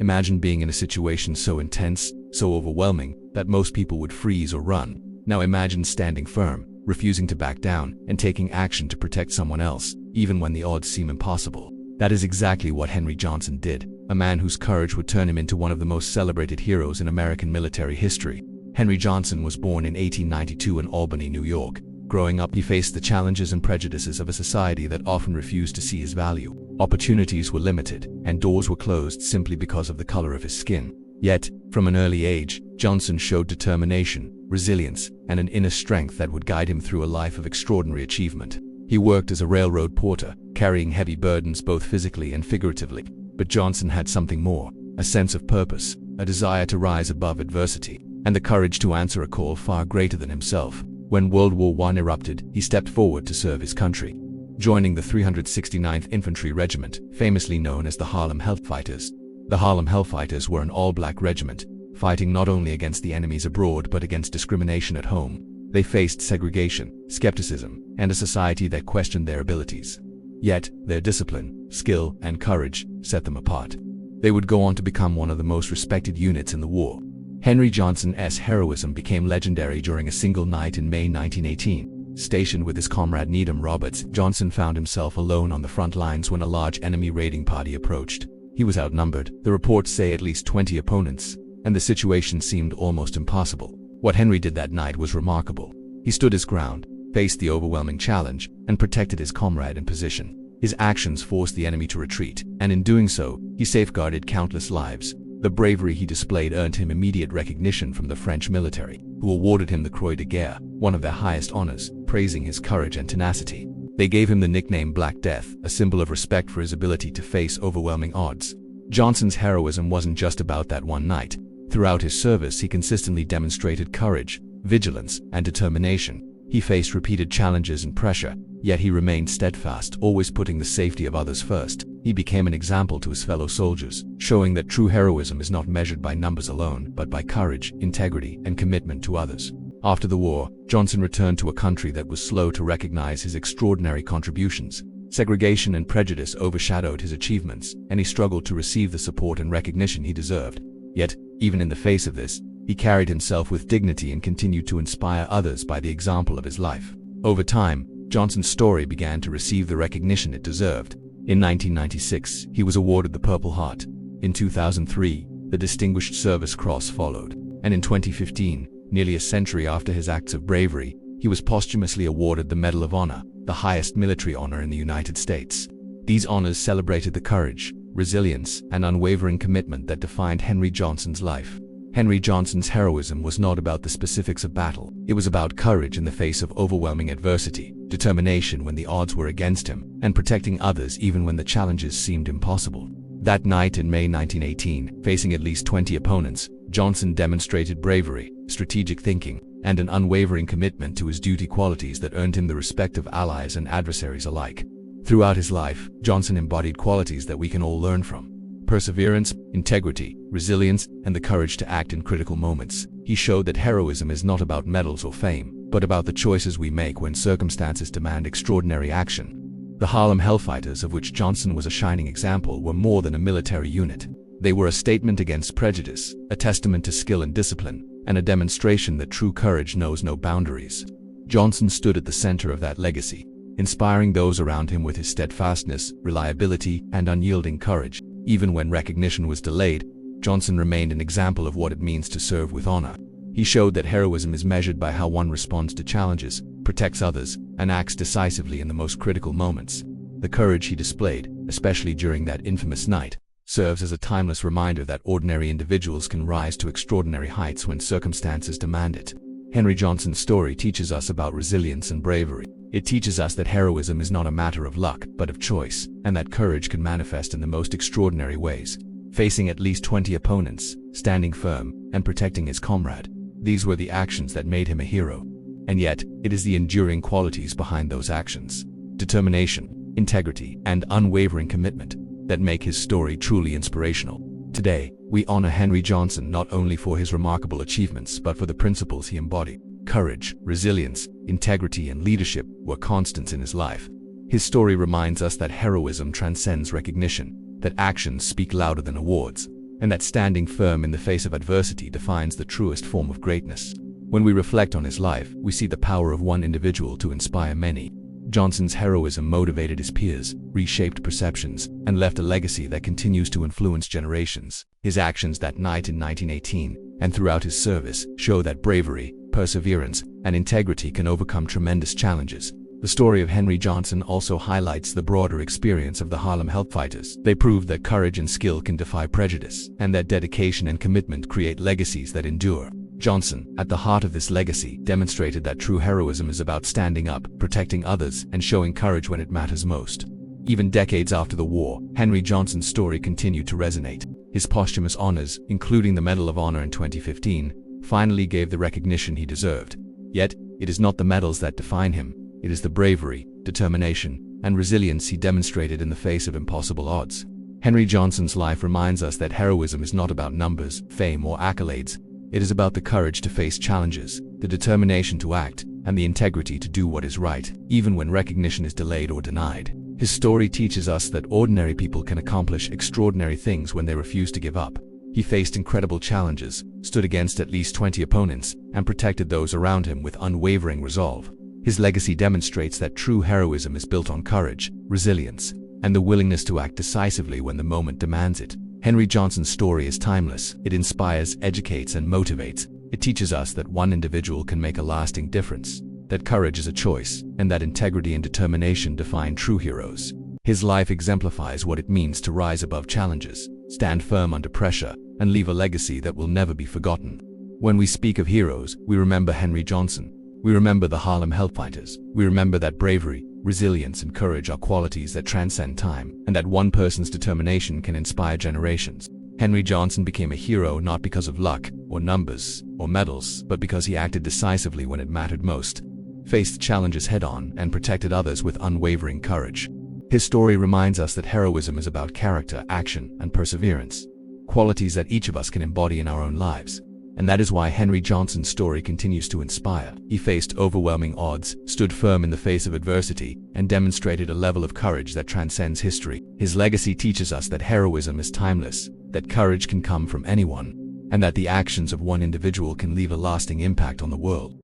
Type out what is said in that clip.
Imagine being in a situation so intense, so overwhelming, that most people would freeze or run. Now imagine standing firm, refusing to back down, and taking action to protect someone else, even when the odds seem impossible. That is exactly what Henry Johnson did, a man whose courage would turn him into one of the most celebrated heroes in American military history. Henry Johnson was born in 1892 in Albany, New York. Growing up, he faced the challenges and prejudices of a society that often refused to see his value. Opportunities were limited, and doors were closed simply because of the color of his skin. Yet, from an early age, Johnson showed determination, resilience, and an inner strength that would guide him through a life of extraordinary achievement. He worked as a railroad porter, carrying heavy burdens both physically and figuratively. But Johnson had something more, a sense of purpose, a desire to rise above adversity, and the courage to answer a call far greater than himself. When World War I erupted, he stepped forward to serve his country. Joining the 369th Infantry Regiment, famously known as the Harlem Hellfighters. The Harlem Hellfighters were an all-black regiment, fighting not only against the enemies abroad but against discrimination at home. They faced segregation, skepticism, and a society that questioned their abilities. Yet, their discipline, skill, and courage set them apart. They would go on to become one of the most respected units in the war. Henry Johnson's heroism became legendary during a single night in May 1918. Stationed with his comrade Needham Roberts, Johnson found himself alone on the front lines when a large enemy raiding party approached. He was outnumbered, the reports say at least 20 opponents, and the situation seemed almost impossible. What Henry did that night was remarkable. He stood his ground, faced the overwhelming challenge, and protected his comrade and position. His actions forced the enemy to retreat, and in doing so, he safeguarded countless lives. The bravery he displayed earned him immediate recognition from the French military, who awarded him the Croix de Guerre, one of their highest honors, praising his courage and tenacity. They gave him the nickname Black Death, a symbol of respect for his ability to face overwhelming odds. Johnson's heroism wasn't just about that one night. Throughout his service, he consistently demonstrated courage, vigilance, and determination. He faced repeated challenges and pressure, yet he remained steadfast, always putting the safety of others first. He became an example to his fellow soldiers, showing that true heroism is not measured by numbers alone, but by courage, integrity, and commitment to others. After the war, Johnson returned to a country that was slow to recognize his extraordinary contributions. Segregation and prejudice overshadowed his achievements, and he struggled to receive the support and recognition he deserved. Yet, even in the face of this, he carried himself with dignity and continued to inspire others by the example of his life. Over time, Johnson's story began to receive the recognition it deserved. In 1996, he was awarded the Purple Heart. In 2003, the Distinguished Service Cross followed. And in 2015, nearly a century after his acts of bravery, he was posthumously awarded the Medal of Honor, the highest military honor in the United States. These honors celebrated the courage, resilience, and unwavering commitment that defined Henry Johnson's life. Henry Johnson's heroism was not about the specifics of battle. It was about courage in the face of overwhelming adversity, determination when the odds were against him, and protecting others even when the challenges seemed impossible. That night in May 1918, facing at least 20 opponents, Johnson demonstrated bravery, strategic thinking, and an unwavering commitment to his duty, qualities that earned him the respect of allies and adversaries alike. Throughout his life, Johnson embodied qualities that we can all learn from: perseverance, integrity, resilience, and the courage to act in critical moments. He showed that heroism is not about medals or fame, but about the choices we make when circumstances demand extraordinary action. The Harlem Hellfighters, of which Johnson was a shining example, were more than a military unit. They were a statement against prejudice, a testament to skill and discipline, and a demonstration that true courage knows no boundaries. Johnson stood at the center of that legacy, inspiring those around him with his steadfastness, reliability, and unyielding courage. Even when recognition was delayed, Johnson remained an example of what it means to serve with honor. He showed that heroism is measured by how one responds to challenges, protects others, and acts decisively in the most critical moments. The courage he displayed, especially during that infamous night, serves as a timeless reminder that ordinary individuals can rise to extraordinary heights when circumstances demand it. Henry Johnson's story teaches us about resilience and bravery. It teaches us that heroism is not a matter of luck, but of choice, and that courage can manifest in the most extraordinary ways. Facing at least 20 opponents, standing firm, and protecting his comrade, these were the actions that made him a hero. And yet, it is the enduring qualities behind those actions, determination, integrity, and unwavering commitment, that make his story truly inspirational. Today, we honor Henry Johnson not only for his remarkable achievements but for the principles he embodied. Courage, resilience, integrity, and leadership were constants in his life. His story reminds us that heroism transcends recognition, that actions speak louder than awards, and that standing firm in the face of adversity defines the truest form of greatness. When we reflect on his life, we see the power of one individual to inspire many. Johnson's heroism motivated his peers, reshaped perceptions, and left a legacy that continues to influence generations. His actions that night in 1918 and throughout his service show that bravery, perseverance, and integrity can overcome tremendous challenges. The story of Henry Johnson also highlights the broader experience of the Harlem Help Fighters. They proved that courage and skill can defy prejudice, and that dedication and commitment create legacies that endure. Johnson, at the heart of this legacy, demonstrated that true heroism is about standing up, protecting others, and showing courage when it matters most. Even decades after the war, Henry Johnson's story continued to resonate. His posthumous honors, including the Medal of Honor in 2015, finally gave the recognition he deserved. Yet, it is not the medals that define him. It is the bravery, determination, and resilience he demonstrated in the face of impossible odds. Henry Johnson's life reminds us that heroism is not about numbers, fame, or accolades. It is about the courage to face challenges, the determination to act, and the integrity to do what is right, even when recognition is delayed or denied. His story teaches us that ordinary people can accomplish extraordinary things when they refuse to give up. He faced incredible challenges, stood against at least 20 opponents, and protected those around him with unwavering resolve. His legacy demonstrates that true heroism is built on courage, resilience, and the willingness to act decisively when the moment demands it. Henry Johnson's story is timeless. It inspires, educates, and motivates. It teaches us that one individual can make a lasting difference, that courage is a choice, and that integrity and determination define true heroes. His life exemplifies what it means to rise above challenges, stand firm under pressure, and leave a legacy that will never be forgotten. When we speak of heroes, we remember Henry Johnson. We remember the Harlem Help Fighters. We remember that bravery, resilience, and courage are qualities that transcend time, and that one person's determination can inspire generations. Henry Johnson became a hero not because of luck, or numbers, or medals, but because he acted decisively when it mattered most, faced challenges head-on, and protected others with unwavering courage. His story reminds us that heroism is about character, action, and perseverance, qualities that each of us can embody in our own lives. And that is why Henry Johnson's story continues to inspire. He faced overwhelming odds, stood firm in the face of adversity, and demonstrated a level of courage that transcends history. His legacy teaches us that heroism is timeless, that courage can come from anyone, and that the actions of one individual can leave a lasting impact on the world.